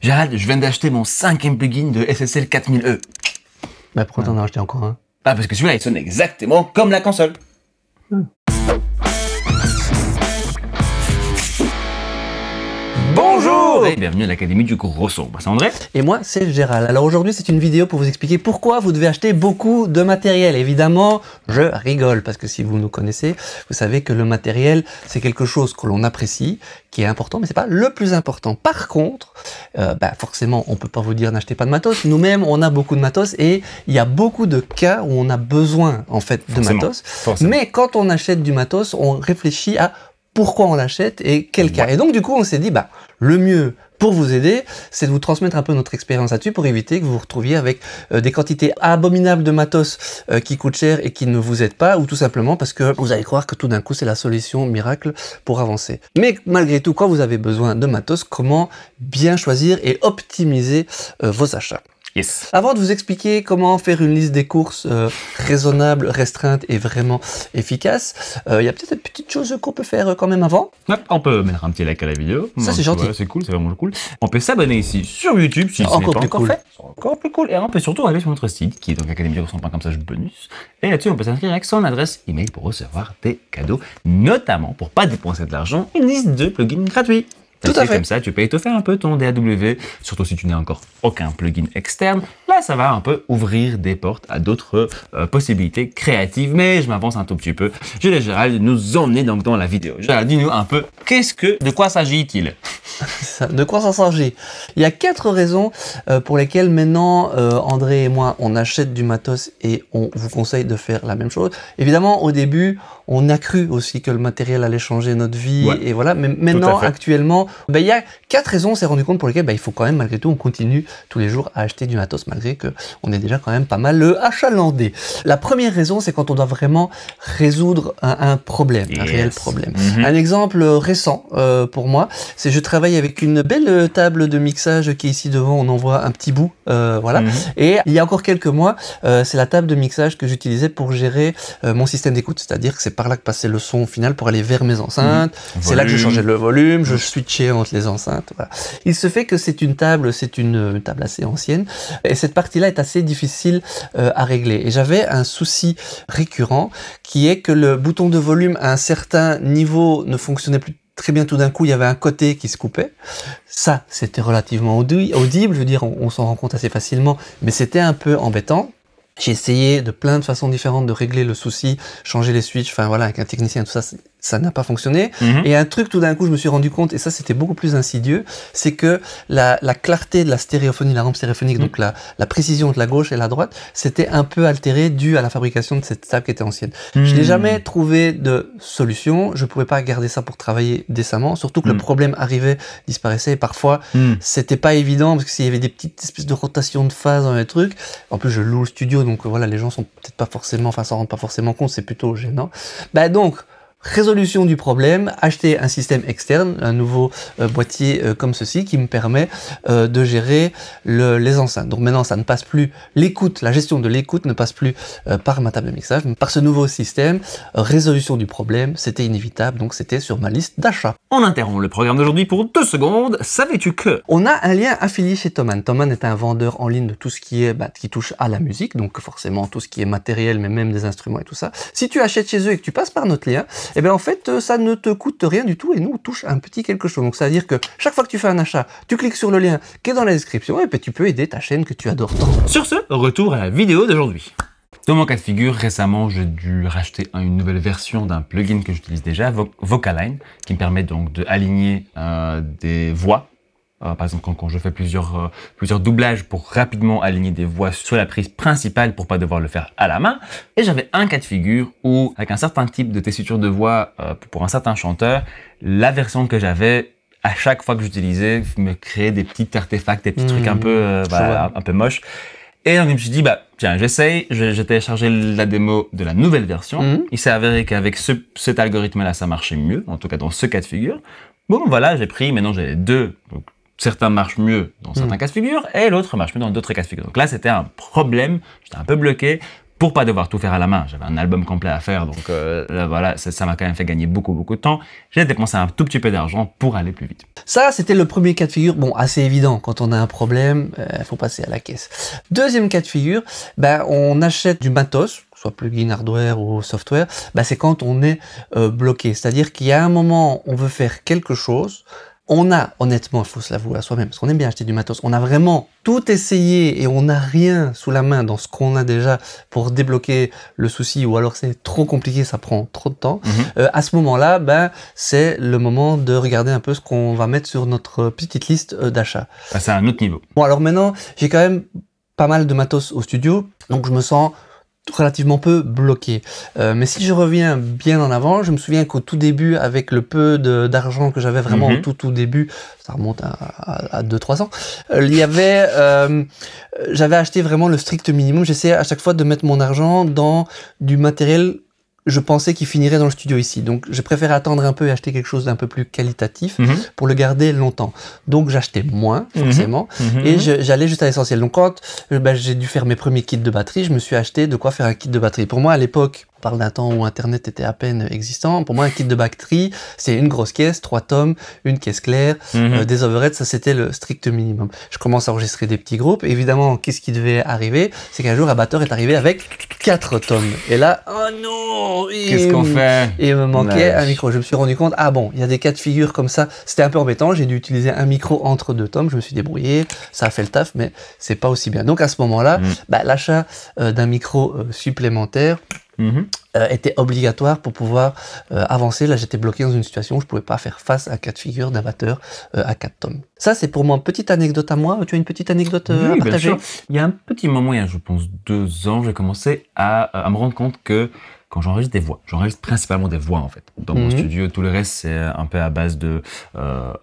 Gérald, je viens d'acheter mon 5e plugin de SSL 4000E. Bah pourquoi t'en as acheté encore un? Ah, parce que celui-là, il sonne exactement comme la console. Bonjour et bienvenue à l'Académie du Gros Son. Moi, c'est André. Et moi, c'est Gérald. Alors aujourd'hui, c'est une vidéo pour vous expliquer pourquoi vous devez acheter beaucoup de matériel. Évidemment, je rigole, parce que si vous nous connaissez, vous savez que le matériel, c'est quelque chose que l'on apprécie, qui est important, mais c'est pas le plus important. Par contre, forcément, on peut pas vous dire n'achetez pas de matos. Nous-mêmes, on a beaucoup de matos et il y a beaucoup de cas où on a besoin, en fait, de matos. Mais quand on achète du matos, on réfléchit à pourquoi on l'achète et quel cas. Et donc, du coup, on s'est dit, le mieux pour vous aider, c'est de vous transmettre un peu notre expérience là-dessus pour éviter que vous vous retrouviez avec des quantités abominables de matos qui coûtent cher et qui ne vous aident pas, ou tout simplement parce que vous allez croire que tout d'un coup, c'est la solution miracle pour avancer. Mais malgré tout, quand vous avez besoin de matos, comment bien choisir et optimiser vos achats? Yes. Avant de vous expliquer comment faire une liste des courses raisonnable, restreinte et vraiment efficace, il y a peut-être une petite chose qu'on peut faire quand même avant. Hop, on peut mettre un petit like à la vidéo. Ça, c'est gentil. Ouais, c'est cool, c'est vraiment cool. On peut s'abonner ici sur YouTube si ce n'est pas encore fait. C'est encore plus cool. Et on peut surtout aller sur notre site qui est donc academiedugrosson.com/bonus. Et là-dessus, on peut s'inscrire avec son adresse email pour recevoir des cadeaux, notamment pour pas dépenser de l'argent, une liste de plugins gratuits. Tout à fait. Comme ça, tu peux étoffer un peu ton DAW, surtout si tu n'as encore aucun plugin externe. Là, ça va un peu ouvrir des portes à d'autres possibilités créatives, mais je m'avance un tout petit peu. Je laisse Gérald nous emmener donc dans la vidéo. Gérald, dis-nous un peu, de quoi s'agit-il? De quoi ça s'agit? Il y a 4 raisons pour lesquelles maintenant, André et moi, on achète du matos et on vous conseille de faire la même chose. Évidemment, au début, on a cru aussi que le matériel allait changer notre vie, et voilà. Mais maintenant, actuellement, il y a 4 raisons, on s'est rendu compte pour lesquelles il faut quand même, malgré tout, on continue tous les jours à acheter du matos, malgré que on est déjà quand même pas mal achalandé. La première raison, c'est quand on doit vraiment résoudre un problème, un réel problème. Un exemple récent pour moi, c'est je travaille avec une belle table de mixage qui est ici devant, on en voit un petit bout, voilà. Et il y a encore quelques mois, c'est la table de mixage que j'utilisais pour gérer mon système d'écoute, c'est-à-dire que c'est par là que passait le son final pour aller vers mes enceintes. C'est là que je changeais le volume, je switchais entre les enceintes. Voilà. Il se fait que c'est une table assez ancienne, et cette partie-là est assez difficile à régler. Et j'avais un souci récurrent qui est que le bouton de volume à un certain niveau ne fonctionnait plus très bien. Tout d'un coup, il y avait un côté qui se coupait. Ça, c'était relativement audible, je veux dire, on s'en rend compte assez facilement, mais c'était un peu embêtant. J'ai essayé de plein de façons différentes de régler le souci, changer les switches, enfin voilà, avec un technicien, tout ça, ça n'a pas fonctionné. Et un truc, tout d'un coup, je me suis rendu compte, et ça c'était beaucoup plus insidieux, c'est que la clarté de la stéréophonie, la rampe stéréophonique, donc la précision de la gauche et la droite, c'était un peu altéré dû à la fabrication de cette table qui était ancienne. Je n'ai jamais trouvé de solution, je pouvais pas garder ça pour travailler décemment, surtout que le problème arrivait, disparaissait, et parfois c'était pas évident, parce que s'il y avait des petites espèces de rotations de phase dans les trucs, en plus je loue le studio, donc voilà, les gens sont peut-être pas forcément, s'en rendent pas forcément compte, c'est plutôt gênant. Donc, résolution du problème, acheter un système externe, un nouveau boîtier comme ceci qui me permet de gérer les enceintes. Donc maintenant, ça ne passe plus, la gestion de l'écoute ne passe plus par ma table de mixage, mais par ce nouveau système. Résolution du problème, c'était inévitable, donc c'était sur ma liste d'achat. On interrompt le programme d'aujourd'hui pour 2 secondes. Savais-tu que... On a un lien affilié chez Thomann. Thomann est un vendeur en ligne de tout ce qui est, qui touche à la musique, donc forcément tout ce qui est matériel, mais même des instruments et tout ça. Si tu achètes chez eux et que tu passes par notre lien, eh bien en fait, ça ne te coûte rien du tout et nous, on touche un petit quelque chose. Donc ça veut dire que chaque fois que tu fais un achat, tu cliques sur le lien qui est dans la description et puis tu peux aider ta chaîne que tu adores tant. Sur ce, retour à la vidéo d'aujourd'hui. Dans mon cas de figure, récemment, j'ai dû racheter une nouvelle version d'un plugin que j'utilise déjà, Vocaline, qui me permet donc d'aligner des voix. Par exemple, quand je fais plusieurs doublages pour rapidement aligner des voix sur la prise principale pour pas devoir le faire à la main. Et j'avais un cas de figure où, avec un certain type de tessiture de voix pour un certain chanteur, la version que j'avais, à chaque fois que j'utilisais, me créait des petits artefacts, des petits trucs un peu moches. Et donc je me suis dit, tiens, j'essaye, j'ai téléchargé la démo de la nouvelle version. Il s'est avéré qu'avec cet algorithme-là, ça marchait mieux, en tout cas dans ce cas de figure. Bon, voilà, j'ai pris, maintenant j'ai 2. Donc, certains marchent mieux dans certains cas de figure et l'autre marche mieux dans d'autres cas de figure. Donc là, c'était un problème, j'étais un peu bloqué. pour pas devoir tout faire à la main. J'avais un album complet à faire, donc là, voilà, ça m'a quand même fait gagner beaucoup de temps. J'ai dépensé un tout petit peu d'argent pour aller plus vite. Ça, c'était le premier cas de figure, bon, assez évident. Quand on a un problème, faut passer à la caisse. Deuxième cas de figure, ben, on achète du matos, soit plugin hardware ou software, ben, c'est quand on est bloqué. C'est-à-dire qu'il y a un moment, on veut faire quelque chose. On a, honnêtement, il faut se l'avouer à soi-même, parce qu'on aime bien acheter du matos, on a vraiment tout essayé et on n'a rien sous la main dans ce qu'on a déjà pour débloquer le souci, ou alors c'est trop compliqué, ça prend trop de temps. À ce moment-là, ben, c'est le moment de regarder un peu ce qu'on va mettre sur notre petite liste d'achat. C'est à un autre niveau. Bon, alors maintenant, j'ai quand même pas mal de matos au studio, donc je me sens relativement peu bloqué. Mais si je reviens bien en avant, je me souviens qu'au tout début, avec le peu d'argent que j'avais vraiment au tout début, ça remonte à 2-3 ans, il y avait, j'avais acheté vraiment le strict minimum. J'essayais à chaque fois de mettre mon argent dans du matériel. Je pensais qu'il finirait dans le studio ici. Donc, je préférais attendre un peu et acheter quelque chose d'un peu plus qualitatif pour le garder longtemps. Donc, j'achetais moins, forcément, et j'allais juste à l'essentiel. Donc, quand j'ai dû faire mes premiers kits de batterie, je me suis acheté de quoi faire un kit de batterie. Pour moi, à l'époque, on parle d'un temps où Internet était à peine existant. Pour moi, un kit de batterie, c'est une grosse caisse, 3 tomes, une caisse claire, des overheads, ça c'était le strict minimum. Je commence à enregistrer des petits groupes. Évidemment, qu'est-ce qui devait arriver? C'est qu'un jour, un batteur est arrivé avec 4 tomes. Et là, oh non! Qu'est-ce qu'on fait? Et il me manquait un micro. Je me suis rendu compte, ah bon, il y a des cas de figure comme ça. C'était un peu embêtant. J'ai dû utiliser un micro entre 2 tomes. Je me suis débrouillé. Ça a fait le taf, mais c'est pas aussi bien. Donc à ce moment-là, l'achat d'un micro supplémentaire était obligatoire pour pouvoir avancer. Là, j'étais bloqué dans une situation où je pouvais pas faire face à un cas de figure d'un batteur à 4 tomes. Ça, c'est pour moi une petite anecdote à moi. Tu as une petite anecdote à partager? Bien sûr. Il y a un petit moment, il y a, je pense, 2 ans, j'ai commencé à me rendre compte que quand j'enregistre des voix, j'enregistre principalement des voix en fait. Dans mon studio, tout le reste c'est un peu à base de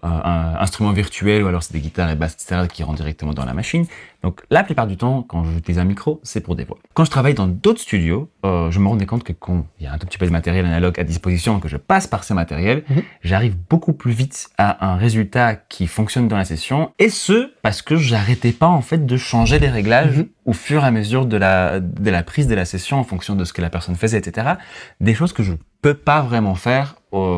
instruments virtuels, ou alors c'est des guitares et basses, etc. qui rentrent directement dans la machine. Donc la plupart du temps, quand j'utilise un micro, c'est pour des voix. Quand je travaille dans d'autres studios, je me rendais compte que quand il y a un tout petit peu de matériel analogue à disposition, que je passe par ces matériels, j'arrive beaucoup plus vite à un résultat qui fonctionne dans la session, et ce, parce que j'arrêtais pas en fait de changer les réglages au fur et à mesure de la prise de la session en fonction de ce que la personne faisait, etc. Des choses que je peux pas vraiment faire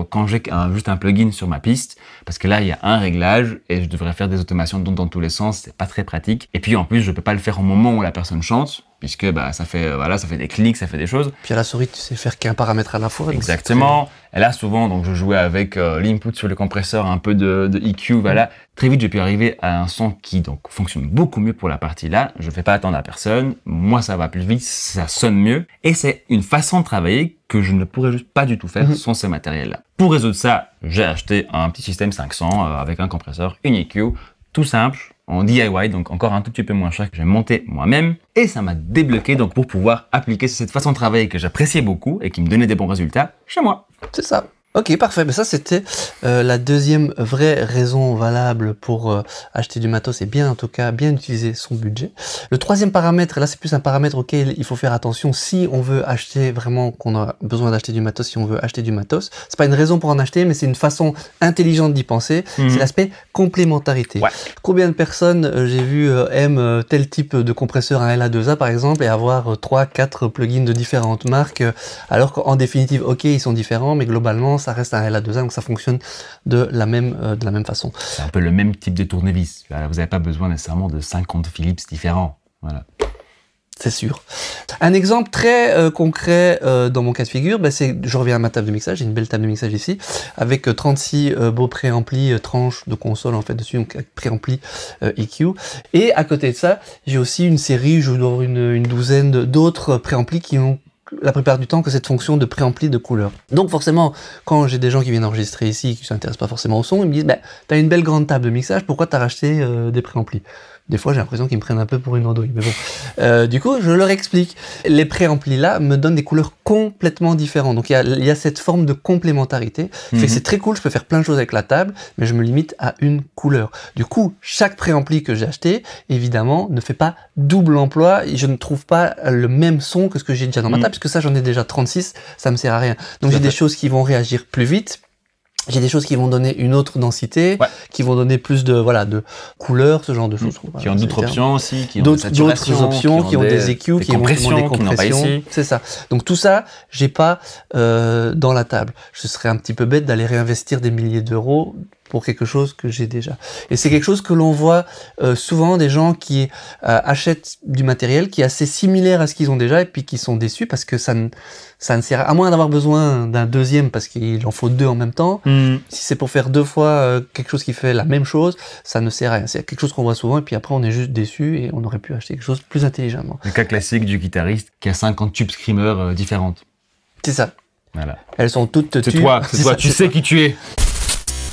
quand j'ai juste un plugin sur ma piste, parce que là il y a un réglage et je devrais faire des automations dans tous les sens, c'est pas très pratique. Et puis en plus je peux pas le faire au moment où la personne chante, puisque ça fait des clics, ça fait des choses. Puis à la souris tu sais faire qu'un paramètre à la fois. Exactement. Et là souvent donc je jouais avec l'input sur le compresseur, un peu de EQ, voilà. Très vite j'ai pu arriver à un son qui donc fonctionne beaucoup mieux pour la partie là. Je fais pas attendre à personne, moi ça va plus vite, ça sonne mieux, et c'est une façon de travailler que je ne pourrais juste pas du tout faire sans ces matériels-là. Pour résoudre ça, j'ai acheté un petit système 500 avec un compresseur, une EQ, tout simple, en DIY, donc encore un tout petit peu moins cher, que j'ai monté moi-même, et ça m'a débloqué donc pour pouvoir appliquer cette façon de travailler que j'appréciais beaucoup et qui me donnait des bons résultats chez moi. C'est ça. Ok, parfait. Mais ça, c'était la deuxième vraie raison valable pour acheter du matos et bien, en tout cas, bien utiliser son budget. Le troisième paramètre, et là, c'est plus un paramètre auquel il faut faire attention si on veut acheter vraiment, qu'on a besoin d'acheter du matos, si on veut acheter du matos. C'est pas une raison pour en acheter, mais c'est une façon intelligente d'y penser. C'est l'aspect complémentarité. Ouais. Combien de personnes, j'ai vu, aiment tel type de compresseur, un LA2A par exemple, et avoir 3-4 plugins de différentes marques, alors qu'en définitive, ok, ils sont différents, mais globalement, ça reste un LA2A, donc ça fonctionne de la même façon. C'est un peu le même type de tournevis. Vous n'avez pas besoin nécessairement de 50 Philips différents. Voilà. C'est sûr. Un exemple très concret dans mon cas de figure, c'est, je reviens à ma table de mixage, j'ai une belle table de mixage ici, avec 36 beaux préamplis, tranches de console en fait dessus, donc préamplis EQ. Et à côté de ça, j'ai aussi une série, je dois avoir une douzaine d'autres préamplis qui ont la plupart du temps que cette fonction de préampli de couleur. Donc forcément, quand j'ai des gens qui viennent enregistrer ici, qui ne s'intéressent pas forcément au son, ils me disent t'as une belle grande table de mixage, pourquoi t'as racheté des préamplis? Des fois, j'ai l'impression qu'ils me prennent un peu pour une andouille, mais bon. Du coup, je leur explique. Les préamplis là me donnent des couleurs complètement différentes. Donc, il y a cette forme de complémentarité. Fait que c'est très cool, je peux faire plein de choses avec la table, mais je me limite à une couleur. Du coup, chaque préampli que j'ai acheté, évidemment, ne fait pas double emploi. Et je ne trouve pas le même son que ce que j'ai déjà dans ma table, puisque ça, j'en ai déjà 36, ça me sert à rien. Donc, j'ai des choses qui vont réagir plus vite. J'ai des choses qui vont donner une autre densité, qui vont donner plus de couleurs, ce genre de choses. Qui ont d'autres options aussi, qui ont d'autres options, qui ont des EQ, qui ont des compressions. C'est ça. Donc tout ça, j'ai pas dans la table. Ce serait un petit peu bête d'aller réinvestir des milliers d'euros pour quelque chose que j'ai déjà. Et c'est quelque chose que l'on voit souvent, des gens qui achètent du matériel qui est assez similaire à ce qu'ils ont déjà et puis qui sont déçus parce que ça ne sert à moins d'avoir besoin d'un deuxième parce qu'il en faut deux en même temps. Si c'est pour faire deux fois quelque chose qui fait la même chose, ça ne sert à rien. C'est quelque chose qu'on voit souvent et puis après on est juste déçu et on aurait pu acheter quelque chose plus intelligemment. Le cas classique du guitariste qui a 50 tubes screamer différentes. C'est ça. Voilà. Elles sont toutes tubes. C'est toi, tu sais qui tu es.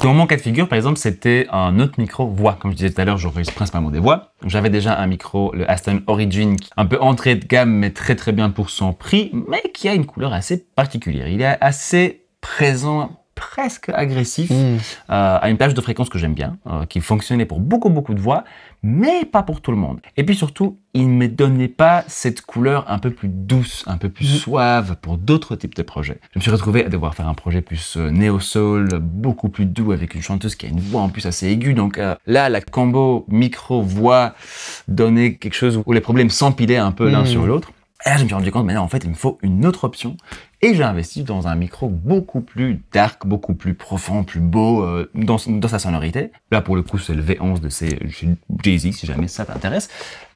Dans mon cas de figure, par exemple, c'était un autre micro voix. Comme je disais tout à l'heure, j'enregistre principalement des voix. J'avais déjà un micro, le Aston Origin, un peu entrée de gamme, mais très très bien pour son prix, mais qui a une couleur assez particulière. Il est assez présent, presque agressif, à une plage de fréquence que j'aime bien, qui fonctionnait pour beaucoup de voix, mais pas pour tout le monde. Et puis surtout, il ne me donnait pas cette couleur un peu plus douce, un peu plus suave pour d'autres types de projets. Je me suis retrouvé à devoir faire un projet plus néo-soul, beaucoup plus doux, avec une chanteuse qui a une voix en plus assez aiguë. Donc là, la combo micro-voix donnait quelque chose où les problèmes s'empilaient un peu l'un sur l'autre. Et là, je me suis rendu compte, maintenant, en fait, il me faut une autre option. Et j'ai investi dans un micro beaucoup plus dark, beaucoup plus profond, plus beau dans sa sonorité. Là, pour le coup, c'est le V11 de chez Jay-Z, si jamais ça t'intéresse.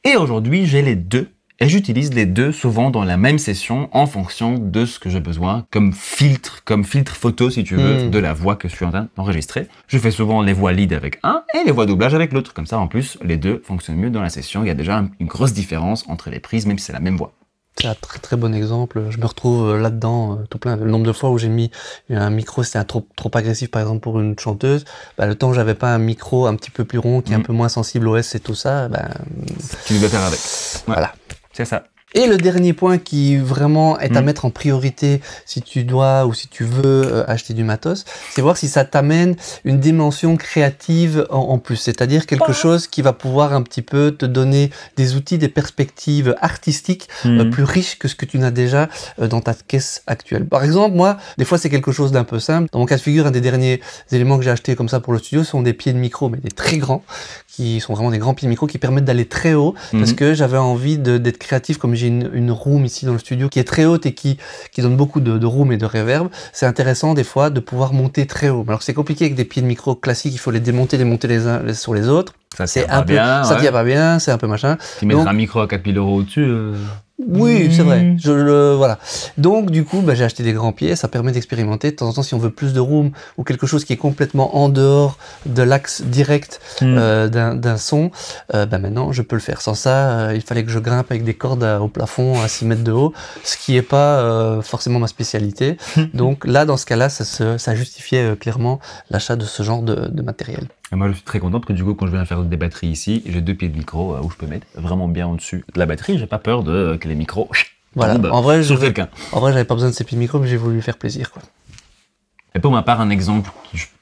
Et aujourd'hui, j'ai les deux. Et j'utilise les deux souvent dans la même session en fonction de ce que j'ai besoin comme filtre photo, si tu veux, de la voix que je suis en train d'enregistrer. Je fais souvent les voix lead avec un et les voix doublage avec l'autre. Comme ça, en plus, les deux fonctionnent mieux dans la session. Il y a déjà une grosse différence entre les prises, même si c'est la même voix. C'est un très très bon exemple. Je me retrouve là-dedans tout plein. Le nombre de fois où j'ai mis un micro, c'était trop agressif par exemple pour une chanteuse. Le temps où j'avais pas un micro un petit peu plus rond, qui est un peu moins sensible au S et tout ça, tu dois faire avec. Voilà. C'est ça. Et le dernier point qui vraiment est à mettre en priorité si tu dois ou si tu veux acheter du matos, c'est voir si ça t'amène une dimension créative en plus. C'est-à-dire quelque chose qui va pouvoir un petit peu te donner des outils, des perspectives artistiques plus riches que ce que tu n'as déjà dans ta caisse actuelle. Par exemple, moi, des fois c'est quelque chose d'un peu simple. Dans mon cas de figure, un des derniers éléments que j'ai acheté comme ça pour le studio sont des pieds de micro, mais des très grands, qui sont vraiment des grands pieds de micro qui permettent d'aller très haut parce que j'avais envie d'être créatif. Comme j'ai une room ici dans le studio qui est très haute et qui donne beaucoup de room et de reverb, c'est intéressant des fois de pouvoir monter très haut. Alors c'est compliqué avec des pieds de micro classiques, il faut les démonter les uns sur les autres. Ça tient pas bien, c'est un peu machin. Tu mettre un micro à 4000 € au-dessus. Oui, c'est vrai. Voilà. Donc, du coup, j'ai acheté des grands pieds. Ça permet d'expérimenter. De temps en temps, si on veut plus de room ou quelque chose qui est complètement en dehors de l'axe direct d'un son, maintenant, je peux le faire. Sans ça, il fallait que je grimpe avec des cordes au plafond à 6 mètres de haut, ce qui est pas forcément ma spécialité. Donc là, dans ce cas-là, ça justifiait clairement l'achat de ce genre de matériel. Et moi, je suis très content parce que du coup, quand je viens faire des batteries ici, j'ai 2 pieds de micro où je peux mettre vraiment bien au-dessus de la batterie. J'ai pas peur que les micros tombent en vrai, sur quelqu'un. En vrai, j'avais pas besoin de ces pieds de micro, mais j'ai voulu lui faire plaisir, quoi. Et pour ma part, un exemple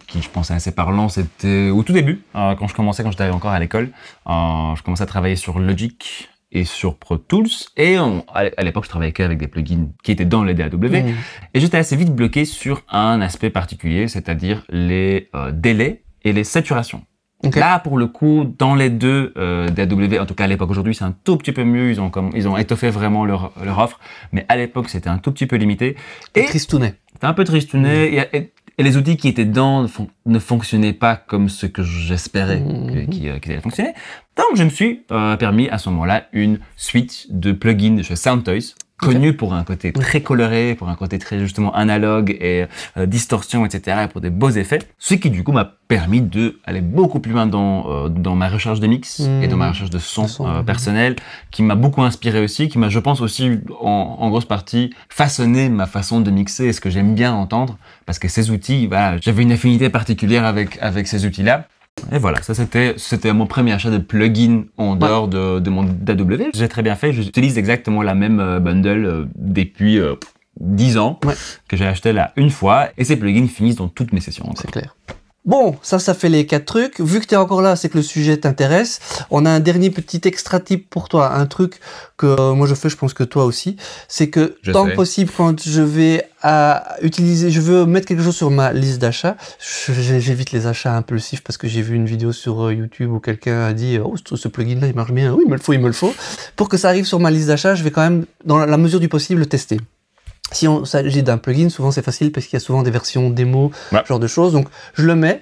qui je pensais assez parlant, c'était au tout début, quand j'étais encore à l'école, je commençais à travailler sur Logic et sur Pro Tools, et à l'époque je travaillais qu'avec des plugins qui étaient dans les DAW, et j'étais assez vite bloqué sur un aspect particulier, c'est-à-dire les délais et les saturations. Okay. Là, pour le coup, dans les deux DAW, en tout cas à l'époque, aujourd'hui c'est un tout petit peu mieux, ils ont étoffé vraiment leur offre, mais à l'époque c'était un tout petit peu limité. Et tristounet. C'était un peu tristounet, et les outils qui étaient dedans ne fonctionnaient pas comme ce que j'espérais qu'ils allaient fonctionner. Donc je me suis permis à ce moment-là une suite de plugins chez Soundtoys, connu pour un côté très coloré, pour un côté très justement analogue et distorsion, etc., et pour des beaux effets. Ce qui du coup m'a permis d'aller beaucoup plus loin dans ma recherche de mix et dans ma recherche de son personnel, qui m'a beaucoup inspiré aussi, qui m'a, je pense aussi, en grosse partie, façonné ma façon de mixer et ce que j'aime bien entendre, parce que ces outils, voilà, j'avais une affinité particulière avec ces outils-là. Et voilà, ça c'était mon premier achat de plugin en dehors de mon DAW. J'ai très bien fait, j'utilise exactement la même bundle depuis 10 ans que j'ai acheté là une fois, et ces plugins finissent dans toutes mes sessions. C'est clair. Bon, ça fait les 4 trucs. Vu que tu es encore là, c'est que le sujet t'intéresse. On a un dernier petit extra tip pour toi. Un truc que moi je fais, je pense que toi aussi. C'est que tant que possible, quand je vais je veux mettre quelque chose sur ma liste d'achat. J'évite les achats impulsifs parce que j'ai vu une vidéo sur YouTube où quelqu'un a dit « Oh, ce plugin-là, il marche bien. Oui, il me le faut. » Pour que ça arrive sur ma liste d'achat, je vais quand même, dans la mesure du possible, le tester. Si on s'agit d'un plugin, souvent c'est facile parce qu'il y a souvent des versions démo, ce genre de choses. Donc je le mets.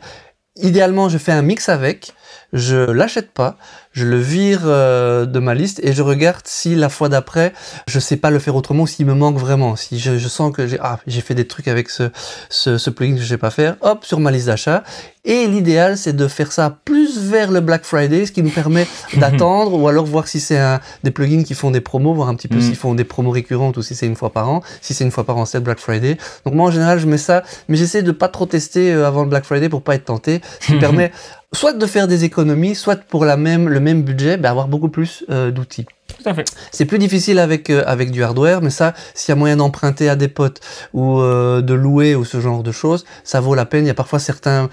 Idéalement, je fais un mix avec. Je l'achète pas, je le vire de ma liste et je regarde si la fois d'après, je sais pas le faire autrement ou s'il me manque vraiment. Si je sens que j'ai fait des trucs avec ce plugin que je sais pas faire, hop, sur ma liste d'achat. Et l'idéal, c'est de faire ça plus vers le Black Friday, ce qui nous permet d'attendre ou alors voir si c'est des plugins qui font des promos, voir un petit peu s'ils font des promos récurrentes ou si c'est une fois par an. Si c'est une fois par an, c'est le Black Friday. Donc moi, en général, je mets ça, mais j'essaie de pas trop tester avant le Black Friday pour pas être tenté, ce qui permet soit de faire des économies, soit pour le même budget, avoir beaucoup plus d'outils. Tout à fait. C'est plus difficile avec du hardware, mais ça, s'il y a moyen d'emprunter à des potes ou de louer ou ce genre de choses, ça vaut la peine. Il y a parfois certains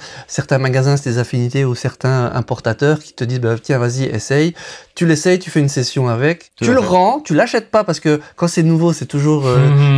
magasins, c'est des affinités ou certains importateurs qui te disent tiens, vas-y, essaye. Tu l'essayes, tu fais une session avec, tu le rends, tu l'achètes pas parce que quand c'est nouveau, c'est toujours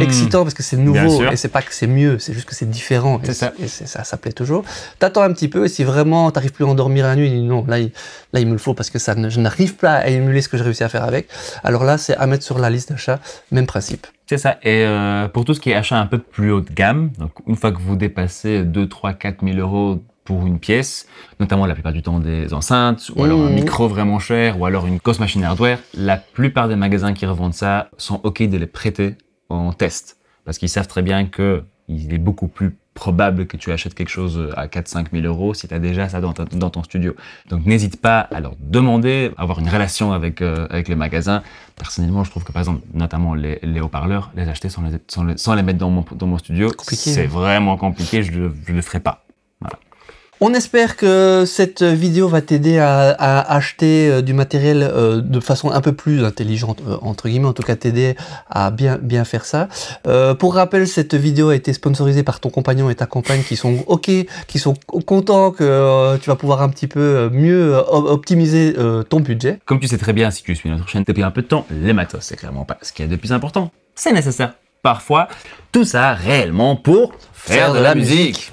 excitant parce que c'est nouveau et c'est pas que c'est mieux, c'est juste que c'est différent et ça plaît toujours. T'attends un petit peu et si vraiment t'arrives plus à endormir la nuit, tu dis non, là il me le faut parce que je n'arrive pas à émuler ce que j'ai réussi à faire avec. Alors là, c'est à mettre sur la liste d'achat, même principe. C'est ça. Et pour tout ce qui est achat un peu plus haut de gamme, donc une fois que vous dépassez 2, 3, 4 000 euros pour une pièce, notamment la plupart du temps des enceintes, ou alors un micro vraiment cher, ou alors une grosse machine hardware, la plupart des magasins qui revendent ça sont OK de les prêter en test. Parce qu'ils savent très bien que il est beaucoup plus probable que tu achètes quelque chose à 4-5 000 euros si tu as déjà ça dans ton studio. Donc n'hésite pas à leur demander, à avoir une relation avec les magasins. Personnellement, je trouve que par exemple, notamment les haut-parleurs, les acheter sans les mettre dans mon studio, c'est vraiment compliqué, je le ferai pas. Voilà. On espère que cette vidéo va t'aider à acheter du matériel de façon un peu plus intelligente, entre guillemets, en tout cas t'aider à bien faire ça. Pour rappel, cette vidéo a été sponsorisée par ton compagnon et ta compagne qui sont OK, qui sont contents que tu vas pouvoir un petit peu mieux optimiser ton budget. Comme tu sais très bien, si tu suis notre chaîne depuis un peu de temps, les matos, c'est clairement pas ce qu'il y a de plus important. C'est nécessaire. Parfois, tout ça réellement pour faire de la musique.